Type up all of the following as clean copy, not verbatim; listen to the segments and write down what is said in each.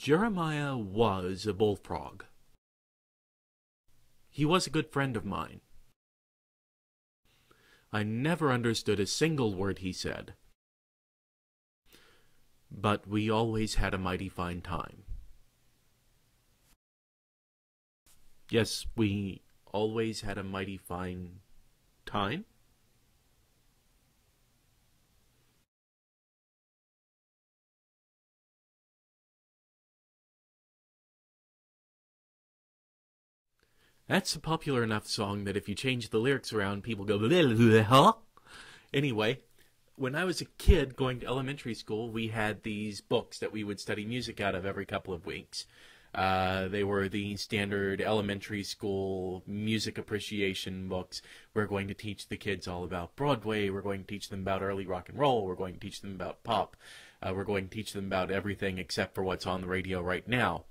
Jeremiah was a bullfrog. He was a good friend of mine. I never understood a single word he said, but we always had a mighty fine time. Yes, we always had a mighty fine time? That's a popular enough song that if you change the lyrics around, people go, huh? Anyway, when I was a kid going to elementary school, we had these books that we would study music out of every couple of weeks. They were the standard elementary school music appreciation books. We're going to teach the kids all about Broadway. We're going to teach them about early rock and roll. We're going to teach them about pop. We're going to teach them about everything except for what's on the radio right now.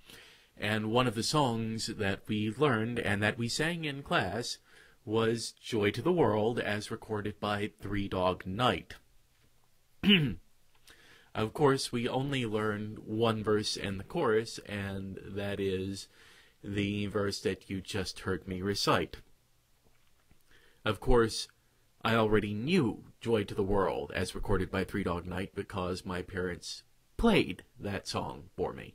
And one of the songs that we learned and that we sang in class was Joy to the World, as recorded by Three Dog Night. Of course, we only learned one verse and the chorus, and that is the verse that you just heard me recite. Of course, I already knew Joy to the World, as recorded by Three Dog Night, because my parents played that song for me.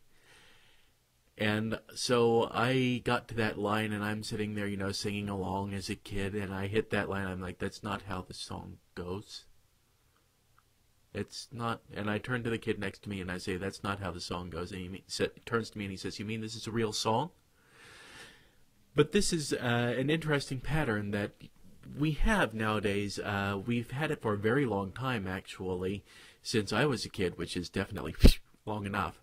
And so I got to that line, and I'm sitting there, singing along as a kid, and I hit that line. I'm like, that's not how the song goes. It's not. And I turn to the kid next to me, and I say, that's not how the song goes. And he turns to me, and he says, you mean this is a real song? But this is an interesting pattern that we have nowadays. We've had it for a very long time, actually, since I was a kid, which is definitely long enough.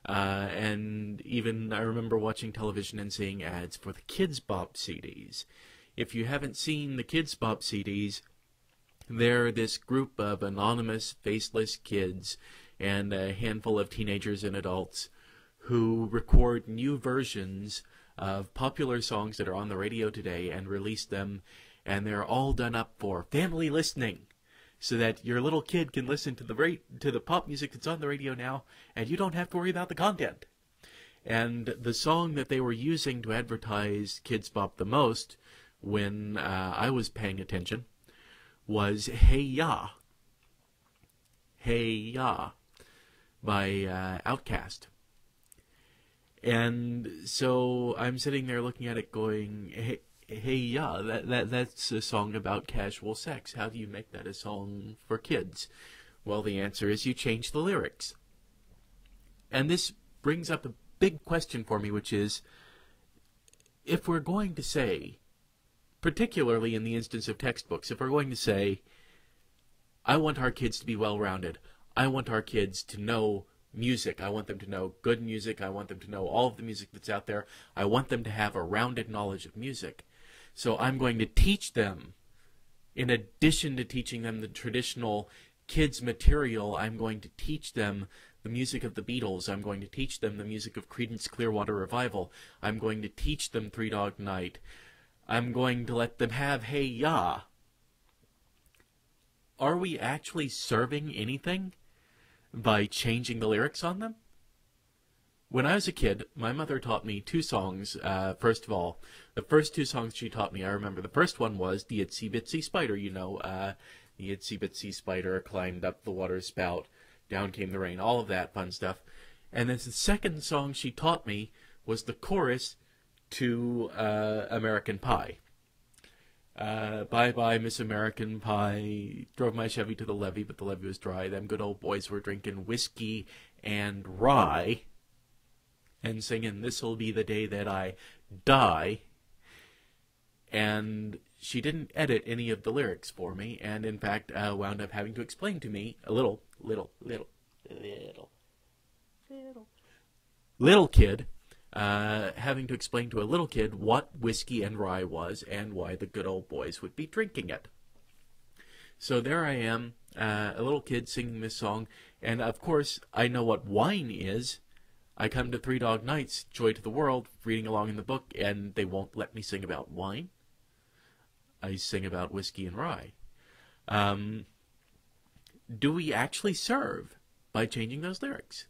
And even I remember watching television and seeing ads for the Kids Bop CDs. If you haven't seen the Kids Bop CDs, they're this group of anonymous, faceless kids and a handful of teenagers and adults who record new versions of popular songs that are on the radio today and release them, and they're all done up for family listening, so that your little kid can listen to the pop music that's on the radio now, and you don't have to worry about the content. And the song that they were using to advertise Kids Bop the most, when I was paying attention, was Hey Ya. Hey Ya by Outkast. And so I'm sitting there looking at it going, Hey Ya, that's a song about casual sex. How do you make that a song for kids? Well, the answer is you change the lyrics. And this brings up a big question for me, which is, if we're going to say, particularly in the instance of textbooks, if we're going to say, I want our kids to be well-rounded, I want our kids to know music, I want them to know good music, I want them to know all of the music that's out there, I want them to have a rounded knowledge of music. So I'm going to teach them, in addition to teaching them the traditional kids material, I'm going to teach them the music of the Beatles, I'm going to teach them the music of Creedence Clearwater Revival, I'm going to teach them Three Dog Night, I'm going to let them have Hey Ya. Are we actually serving anything by changing the lyrics on them? When I was a kid, my mother taught me two songs. First of all, the first two songs she taught me, I remember the first one was the Itsy Bitsy Spider, the Itsy Bitsy Spider climbed up the water spout, down came the rain, all of that fun stuff. And then the second song she taught me was the chorus to American Pie. Bye-bye, Miss American Pie, drove my Chevy to the levee, but the levee was dry. Them good old boys were drinking whiskey and rye and singing, this'll be the day that I die. And she didn't edit any of the lyrics for me, and in fact wound up having to explain to me, a little kid, having to explain to a little kid what whiskey and rye was and why the good old boys would be drinking it. So there I am, a little kid singing this song, and of course I know what wine is. I come to Three Dog Night's Joy to the World, reading along in the book, and they won't let me sing about wine. I sing about whiskey and rye. Do we actually serve by changing those lyrics?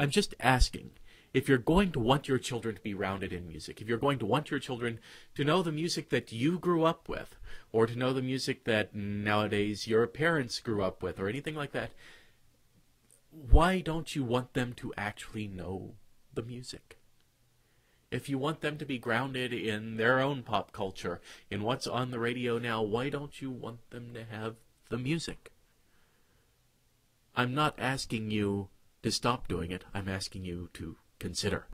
I'm just asking, if you're going to want your children to be rounded in music, if you're going to want your children to know the music that you grew up with, or to know the music that nowadays your parents grew up with, or anything like that, why don't you want them to actually know the music? If you want them to be grounded in their own pop culture, in what's on the radio now, why don't you want them to have the music? I'm not asking you to stop doing it. I'm asking you to consider.